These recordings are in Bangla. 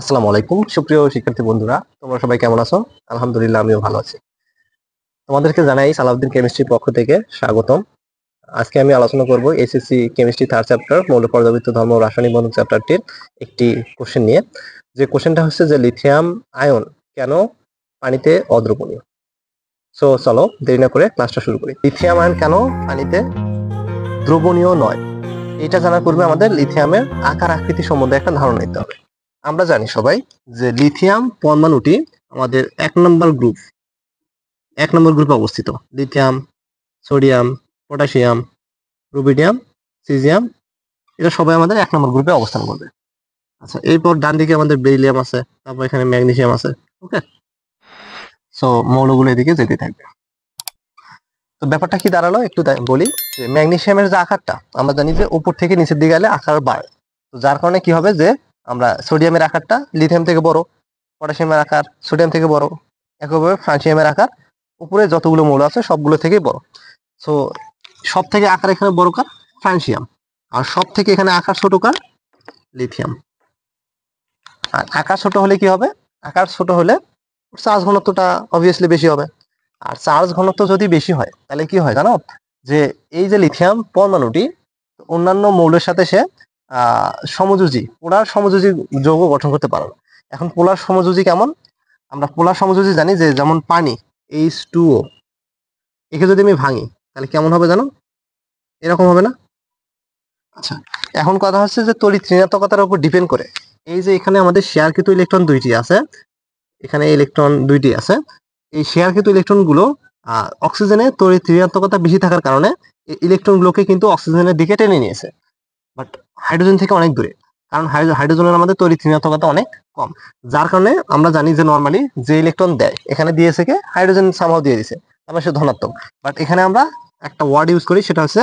আসসালামু আলাইকুম সুপ্রিয় শিক্ষার্থী বন্ধুরা, তোমরা সবাই কেমন আছো? আলহামদুলিল্লাহ, আমিও ভালো আছি। তোমাদেরকে জানাই সালাউদ্দিন কেমিস্ট্রির পক্ষ থেকে স্বাগতম। আজকে আমি আলোচনা করব এসএসসি কেমিস্ট্রি থার্ড চ্যাপ্টার মৌল পর্যাবৃত্ত ধর্ম ও রাসায়নিক বন্ধন চ্যাপ্টারটির একটি কোশ্চেন নিয়ে। যে কোশ্চেনটা হচ্ছে যে লিথিয়াম আয়ন কেন পানিতে অদ্রবণীয়। সো চলো দেরি না করে ক্লাসটা শুরু করি। লিথিয়াম আয়ন কেন পানিতে দ্রবণীয় নয়, এটা জানার পূর্বে আমাদের লিথিয়ামের আকার আকৃতি সম্বন্ধে একটা ধারণা নিতে হবে। আমরা জানি সবাই যে লিথিয়াম পরমাণুটি আমাদের এক নম্বর গ্রুপে অবস্থিত। Lithium, sodium, potassium, rubidium, caesium, এটা সবাই আমাদের এক নম্বর গ্রুপে অবস্থান করবে। আচ্ছা, এরপর ডান দিকে আমাদের বেরিলিয়াম আছে, তারপর এখানে ম্যাগনেসিয়াম আছে। ওকে, সো মৌলগুলো এদিকে যেতে থাকবে। তো ব্যাপারটা কি দাঁড়ালো একটু বলি। যে ম্যাগনেসিয়ামের যে আকারটা আমরা জানি যে উপর থেকে নিচের দিকে গেলে আকার বাড়ে। তো যার কারণে কি হবে যে আমরা সোডিয়ামের আকারটা লিথিয়াম থেকে বড়, পটাশিয়ামের আকার সোডিয়াম থেকে বড়, একইভাবে ফ্রান্সিয়ামের আকার উপরে যতগুলো মৌল আছে সবগুলো থেকেই বড়। সো সব থেকে আকার এখানে বড় কার? ফ্রান্সিয়াম। আর সব থেকে এখানে আকার ছোট কার? লিথিয়াম। আর আকার ছোট হলে কি হবে? আকার ছোট হলে চার্জ ঘনত্বটা অবভিয়াসলি বেশি হবে। আর চার্জ ঘনত্ব যদি বেশি হয় তাহলে কি হয় জানো? যে এই যে লিথিয়াম পরমাণুটি অন্যান্য মৌলের সাথে সে সমযোজী, পোলার সমযোজী যৌগ গঠন করতে পারে না। এখন পোলার সমযোজী কেমন? আমরা পোলার সমযোজী জানি যে যেমন পানি H2O, একে যদি আমি ভাঙি তাহলে কেমন হবে জানো? এরকম হবে না? আচ্ছা, এখন কথা হচ্ছে যে তড়িৎ ঋণাত্মকতার উপর ডিপেন্ড করে এই যে এখানে আমাদের শেয়ারকৃত ইলেকট্রন দুইটি আছে, এখানে ইলেকট্রন দুইটি আছে। এই শেয়ারকৃত ইলেকট্রন গুলো অক্সিজেনের তড়িৎ ঋণাত্মকতা বেশি থাকার কারণে এই ইলেকট্রন গুলোকে কিন্তু অক্সিজেনের দিকে টেনে নিয়েছে, বাট হাইড্রোজেন থেকে অনেক দূরে। কারণ হাইড্রোজেনের আমাদের তড়িৎ ঋণাত্মকতা অনেক কম, যার কারণে আমরা জানি যে নর্মালি যে ইলেকট্রন দেয় এখানে দিয়েছে কে? হাইড্রোজেন সামহাও দিয়ে দিছে, তারপর সে ধনাত্মক। বাট এখানে আমরা একটা ওয়ার্ড ইউজ করি, সেটা হচ্ছে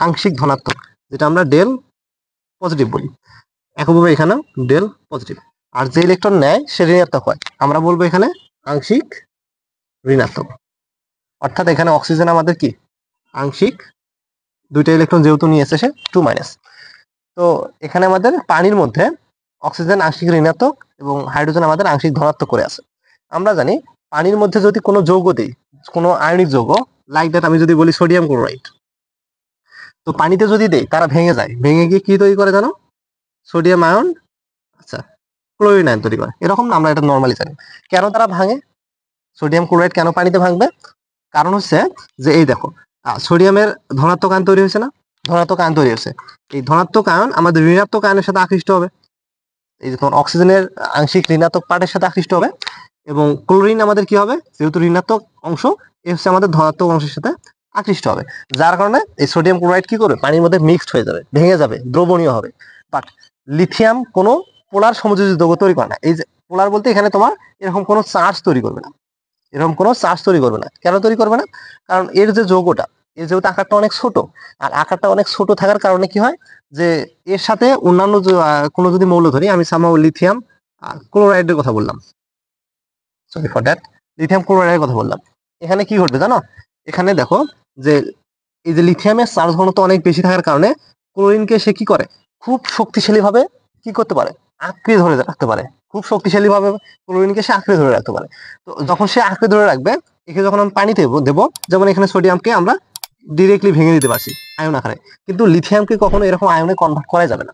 আংশিক ধনাত্মক, যেটা আমরা ডেল পজিটিভ বলি। একইভাবে এখানেও ডেল পজিটিভ। আর যে ইলেকট্রন নেয় সে ঋণাত্মক হয়, আমরা বলবো এখানে আংশিক ঋণাত্মক। অর্থাৎ এখানে অক্সিজেন আমাদের কি আংশিক, দুইটা ইলেকট্রন যেহেতু নিয়েছে সে 2-। তো এখানে আমাদের পানির মধ্যে অক্সিজেন আংশিক ঋণাত্মক এবং হাইড্রোজেন আমাদের আংশিক ধনাত্মক করে আছে। আমরা জানি পানির মধ্যে যদি কোনো যৌগ দিই, কোনো আয়নিক যৌগ, লাইক দ্যাট আমি যদি বলি সোডিয়াম ক্লোরাইড, তো পানিতে যদি দেই তারা ভেঙে যায়, ভেঙে গিয়ে কি তৈরি করে জানো? সোডিয়াম আয়ন, আচ্ছা, ক্লোরিন আয়ন তৈরি করে। এরকম না, আমরা এটা নর্মালি জানি। কেন তারা ভাঙে? সোডিয়াম ক্লোরাইড কেন পানিতে ভাঙবে? কারণ হচ্ছে যে এই দেখো, সোডিয়ামের ধনাত্মক আয়ন তৈরি হয়েছে না? ধনাত্মক আয়ন তৈরি হয়েছে। এই ধনাত্মক আয়ন আমাদের ঋণাত্মক আয়নের সাথে আকৃষ্ট হবে, এই যে তোমার অক্সিজেনের আংশিক ঋণাত্মক পার্টের সাথে আকৃষ্ট হবে। এবং ক্লোরিন আমাদের কি হবে? যেহেতু ঋণাত্মক অংশ, এ হচ্ছে আমাদের ধনাত্মক অংশের সাথে আকৃষ্ট হবে। যার কারণে এই সোডিয়াম ক্লোরাইড কি করবে? পানির মধ্যে মিক্সড হয়ে যাবে, ভেঙে যাবে, দ্রবণীয় হবে। বাট লিথিয়াম কোনো পোলার সমযোজী যৌগ তৈরি করে না। এই যে পোলার বলতে এখানে তোমার এরকম কোনো চার্জ তৈরি করবে না, এরকম কোনো চার্জ তৈরি করবে না। কেন তৈরি করবে না? কারণ এর যে যৌগটা, এর যেহেতু আকারটা অনেক ছোট, আর আকারটা অনেক ছোট থাকার কারণে কি হয় যে এর সাথে অন্যান্য কোনো যদি মৌল ধরি, আমি সামাও লিথিয়াম ক্লোরাইডের কথা বললাম, সরি ফর দ্যাট, লিথিয়াম ক্লোরাইডের কথা বললাম। এখানে কি ঘটবে জানো? এখানে দেখো যে এই যে লিথিয়ামের চার্জ ঘনত্ব অনেক বেশি থাকার কারণে ক্লোরিনকে সে কি করে? খুব শক্তিশালী ভাবে কি করতে পারে? আঁকড়ে ধরে রাখতে পারে। খুব শক্তিশালী ভাবে ক্লোরিনকে সে আঁকড়ে ধরে রাখতে পারে। তো যখন সে আঁকড়ে ধরে রাখবে, একে যখন আমি পানিতে দেবো, যেমন এখানে সোডিয়ামকে আমরা ডিরেক্টলি ভেঙে দিতে পারছি আয়ন আকারে, কিন্তু লিথিয়ামকে কখনো এরকম আয়নে কনভার্ট করা যাবে না।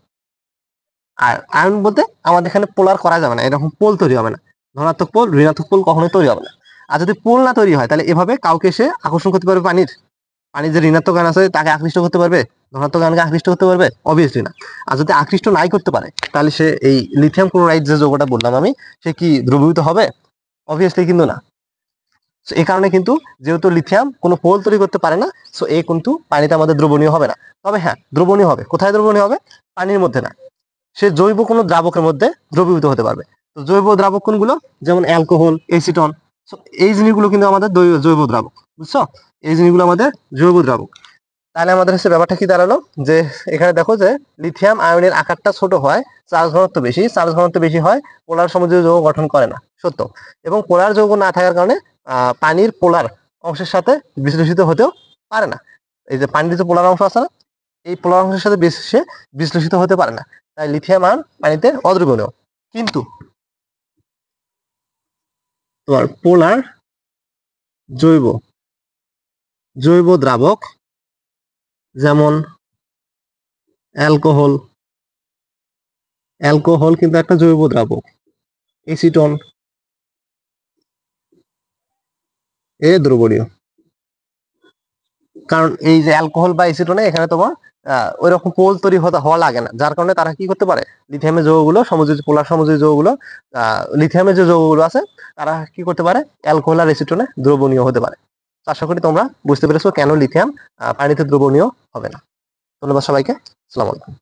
আর আয়ন বলতে আমাদের এখানে পোলার করা যাবে না, এরকম পোল তৈরি হবে না, ধনাত্মক পোল ঋণাত্মক পোল কখনোই তৈরি হবে না। আর যদি পোল না তৈরি হয় তাহলে এভাবে কাউকে সে আকর্ষণ করতে পারবে? পানির যে ঋণাত্মক আয়ন আছে তাকে আকৃষ্ট করতে পারবে? ধনাত্মক আয়নকে আকৃষ্ট করতে পারবে? অবভিয়াসলি না। আর যদি আকৃষ্ট নাই করতে পারে তাহলে সে এই লিথিয়াম ক্লোরাইড যে যৌগটা বললাম আমি, সে কি দ্রবীভূত হবে? অবভিয়াসলি কিন্তু না। এই কারণে কিন্তু যেহেতু লিথিয়াম কোনো পোল তৈরি করতে পারে না, সো এই কিন্তু পানিতে আমাদের দ্রবণীয় হবে না। তবে হ্যাঁ, দ্রবণীয় হবে। কোথায় দ্রবণীয় হবে? পানির মধ্যে না, সে জৈব কোনো দ্রাবকের মধ্যে দ্রবীভূত হতে পারবে। তো জৈব দ্রাবক কোনগুলো? যেমন অ্যালকোহল, এসিটন। এই জিনিসগুলো কিন্তু আমাদের জৈব দ্রাবক, বুঝছো? এই জিনিসগুলো আমাদের জৈব দ্রাবক। তাহলে আমাদের হচ্ছে ব্যাপারটা কি দাঁড়ালো? যে এখানে দেখো যে লিথিয়াম আয়নের আকারটা ছোট হয়, চার্জ ঘনত্ব বেশি। চার্জ ঘনত্ব বেশি হয়, পোলার সমযোজী যৌগ গঠন করে না, সত্য। এবং পোলার যৌগ না থাকার কারণে পানির পোলার অংশের সাথে বিশ্লেষিত হতেও পারে না। এই যে পানির যে পোলার অংশ আছে না, এই পোলার অংশের সাথে সে বিশ্লেষিত হতে পারে না। তাই লিথিয়াম আয়ন পানিতে অদ্রবণীয়। কিন্তু তোমার পোলার জৈব জৈব দ্রাবক, যেমন অ্যালকোহল। অ্যালকোহল কিন্তু একটা জৈব দ্রাবক। এসিটন এ দ্রবণীয়, কারণ এই যে অ্যালকোহল বা এসিটনে এখানে তোমার ওই রকম পোল তৈরি হওয়া লাগে না, যার কারণে তারা কি করতে পারে, লিথিয়ামের যৌগগুলো সমযোজী পোলার সমযোজী যৌগগুলো লিথিয়ামের যে যৌগগুলো আছে তারা কি করতে পারে, অ্যালকোহল আর এসিটনে দ্রবণীয় হতে পারে। আশা করি তোমরা বুঝতে পেরেছো কেন লিথিয়াম পানিতে দ্রবণীয় হবে না। ধন্যবাদ সবাইকে। আসসালামু আলাইকুম।